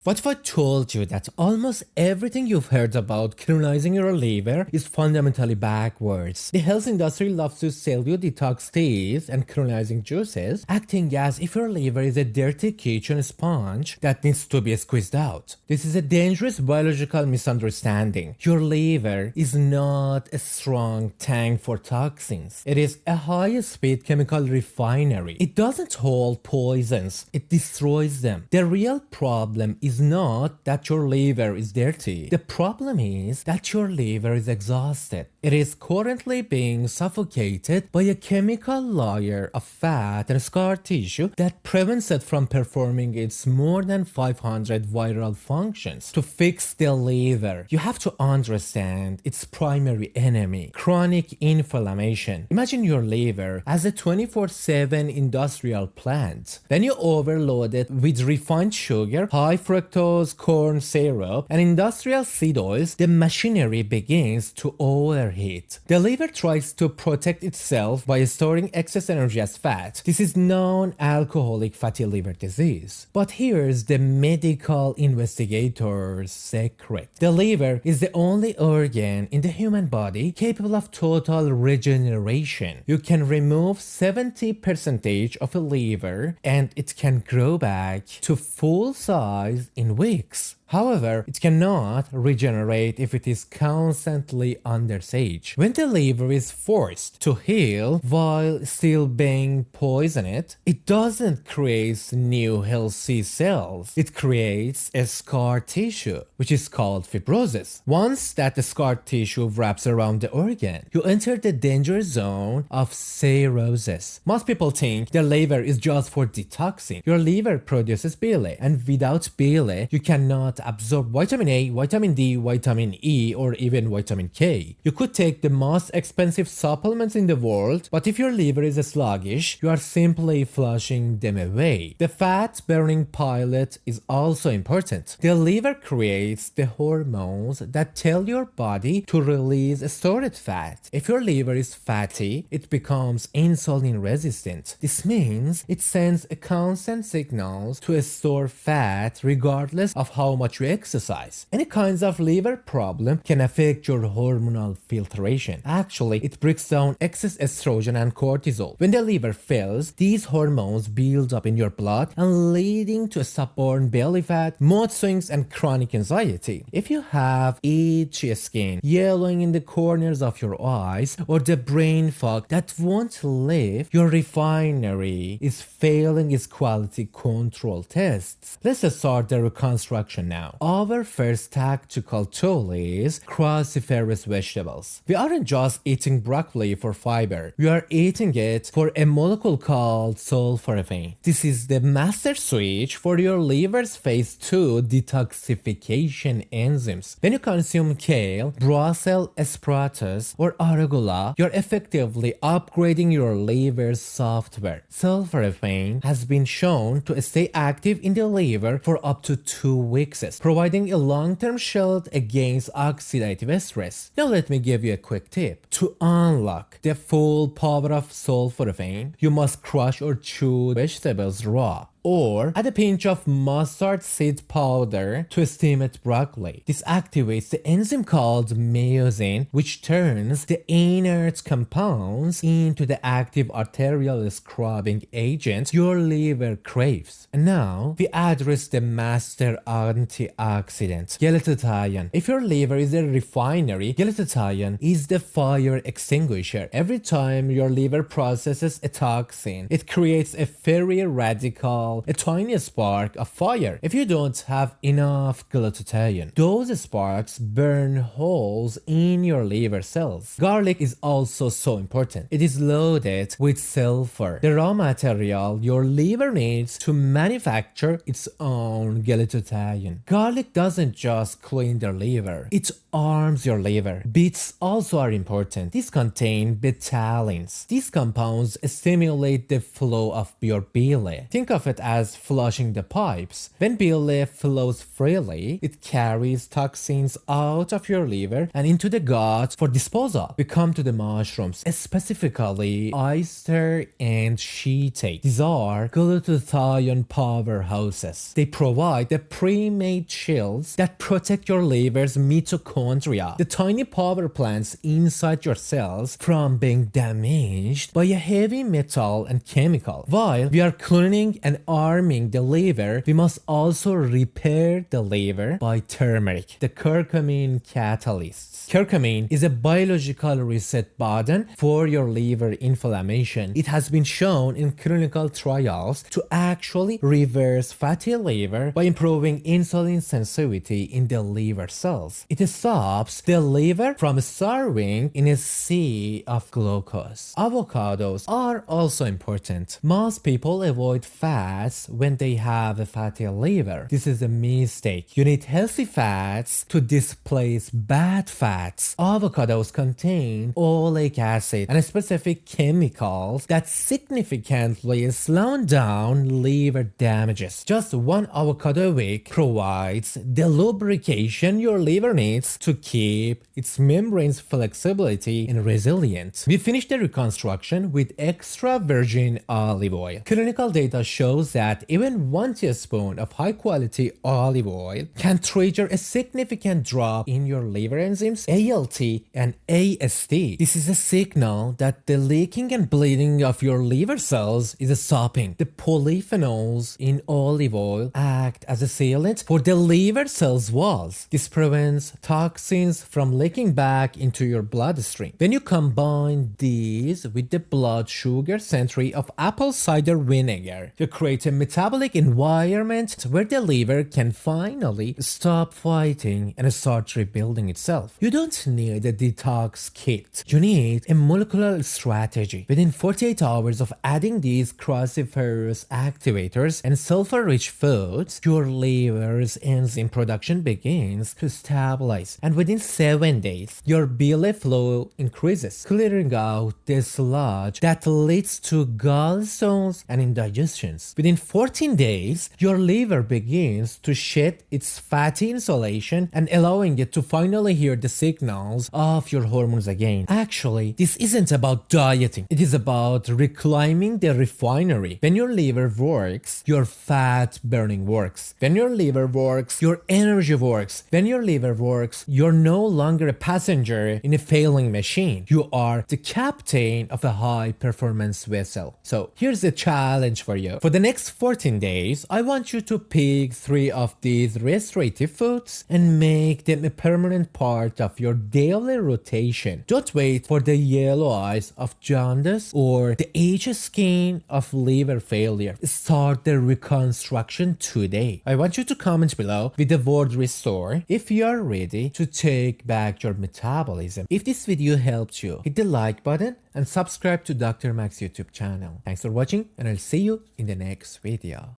What if I told you that almost everything you've heard about colonizing your liver is fundamentally backwards? The health industry loves to sell you detox teas and colonizing juices, acting as if your liver is a dirty kitchen sponge that needs to be squeezed out. This is a dangerous biological misunderstanding. Your liver is not a strong tank for toxins. It is a high-speed chemical refinery. It doesn't hold poisons, it destroys them. The real problem is not that your liver is dirty. The problem is that your liver is exhausted. It is currently being suffocated by a chemical layer of fat and scar tissue that prevents it from performing its more than 500 viral functions. To fix the liver, you have to understand its primary enemy, chronic inflammation. Imagine your liver as a 24/7 industrial plant. Then you overload it with refined sugar, high fructose corn syrup, and industrial seed oils. The machinery begins to overheat. The liver tries to protect itself by storing excess energy as fat. This is non-alcoholic fatty liver disease. But here's the medical investigator's secret. The liver is the only organ in the human body capable of total regeneration. You can remove 70% of a liver and it can grow back to full size in weeks. However, it cannot regenerate if it is constantly under siege. When the liver is forced to heal while still being poisoned, it doesn't create new healthy cells. It creates a scar tissue, which is called fibrosis. Once that scar tissue wraps around the organ, you enter the danger zone of cirrhosis. Most people think the liver is just for detoxing. Your liver produces bile, and without bile, you cannot absorb vitamin A, vitamin D, vitamin E, or even vitamin K. You could take the most expensive supplements in the world, but if your liver is sluggish, you are simply flushing them away. The fat-burning pilot is also important. The liver creates the hormones that tell your body to release stored fat. If your liver is fatty, it becomes insulin resistant. This means it sends constant signals to store fat regardless of how much you exercise. Any kinds of liver problem can affect your hormonal filtration. Actually, it breaks down excess estrogen and cortisol. When the liver fails, these hormones build up in your blood and leading to stubborn belly fat, mood swings, and chronic anxiety. If you have itchy skin, yellowing in the corners of your eyes, or the brain fog that won't leave, your refinery is failing its quality control tests. Let's start the reconstruction now. Our first tactical tool is cruciferous vegetables. We aren't just eating broccoli for fiber. We are eating it for a molecule called sulforaphane. This is the master switch for your liver's phase 2 detoxification enzymes. When you consume kale, Brussels sprouts, or arugula, you're effectively upgrading your liver's software. Sulforaphane has been shown to stay active in the liver for up to 2 weeks, providing a long-term shield against oxidative stress. Now let me give you a quick tip. To unlock the full power of sulforaphane, you must crush or chew vegetables raw, or add a pinch of mustard seed powder to steamed broccoli. This activates the enzyme called myosin, which turns the inert compounds into the active arterial scrubbing agent your liver craves. And now, we address the master antioxidant, glutathione. If your liver is a refinery, glutathione is the fire extinguisher. Every time your liver processes a toxin, it creates a free radical, a tiny spark of fire. If you don't have enough glutathione, those sparks burn holes in your liver cells. Garlic is also so important. It is loaded with sulfur, the raw material your liver needs to manufacture its own glutathione. Garlic doesn't just clean the liver, it arms your liver. Beets also are important. These contain betalains. These compounds stimulate the flow of your bile. Think of it as flushing the pipes. When bile flows freely, it carries toxins out of your liver and into the gut for disposal. We come to the mushrooms, specifically oyster and shiitake. These are glutathione powerhouses. They provide the pre-made shields that protect your liver's mitochondria, the tiny power plants inside your cells, from being damaged by a heavy metal and chemical. While we are cleaning and arming the liver, we must also repair the liver by turmeric, the curcumin catalysts. Curcumin is a biological reset button for your liver inflammation. It has been shown in clinical trials to actually reverse fatty liver by improving insulin sensitivity in the liver cells. It stops the liver from starving in a sea of glucose. Avocados are also important. Most people avoid fats when they have a fatty liver. This is a mistake. You need healthy fats to displace bad fats. Avocados contain oleic acid and specific chemicals that significantly slow down liver damages. Just one avocado a week provides the lubrication your liver needs to keep its membranes flexibility and resilient. We finish the reconstruction with extra virgin olive oil. Clinical data shows that even 1 teaspoon of high quality olive oil can trigger a significant drop in your liver enzymes ALT and AST. This is a signal that the leaking and bleeding of your liver cells is stopping. The polyphenols in olive oil act as a sealant for the liver cells walls. This prevents toxins from leaking back into your bloodstream. When you combine these with the blood sugar century of apple cider vinegar, you create a metabolic environment where the liver can finally stop fighting and start rebuilding itself. You don't need a detox kit. You need a molecular strategy. Within 48 hours of adding these cruciferous activators and sulfur-rich foods, your liver's enzyme production begins to stabilize. And within 7 days, your bile flow increases, clearing out the sludge that leads to gallstones and indigestions. Within 14 days, your liver begins to shed its fatty insulation and allowing it to finally hear the signals of your hormones again. Actually, this isn't about dieting. It is about reclaiming the refinery. When your liver works, your fat burning works. When your liver works, your energy works. When your liver works, you're no longer a passenger in a failing machine. You are the captain of a high performance vessel. So here's the challenge for you. For the next 14 days, I want you to pick 3 of these restorative foods and make them a permanent part of your daily rotation. Don't wait for the yellow eyes of jaundice or the aged skin of liver failure. Start the reconstruction today. I want you to comment below with the word restore if you are ready to take back your metabolism. If this video helped you, hit the like button and subscribe to Dr. Max YouTube channel. Thanks for watching and I'll see you in the next video.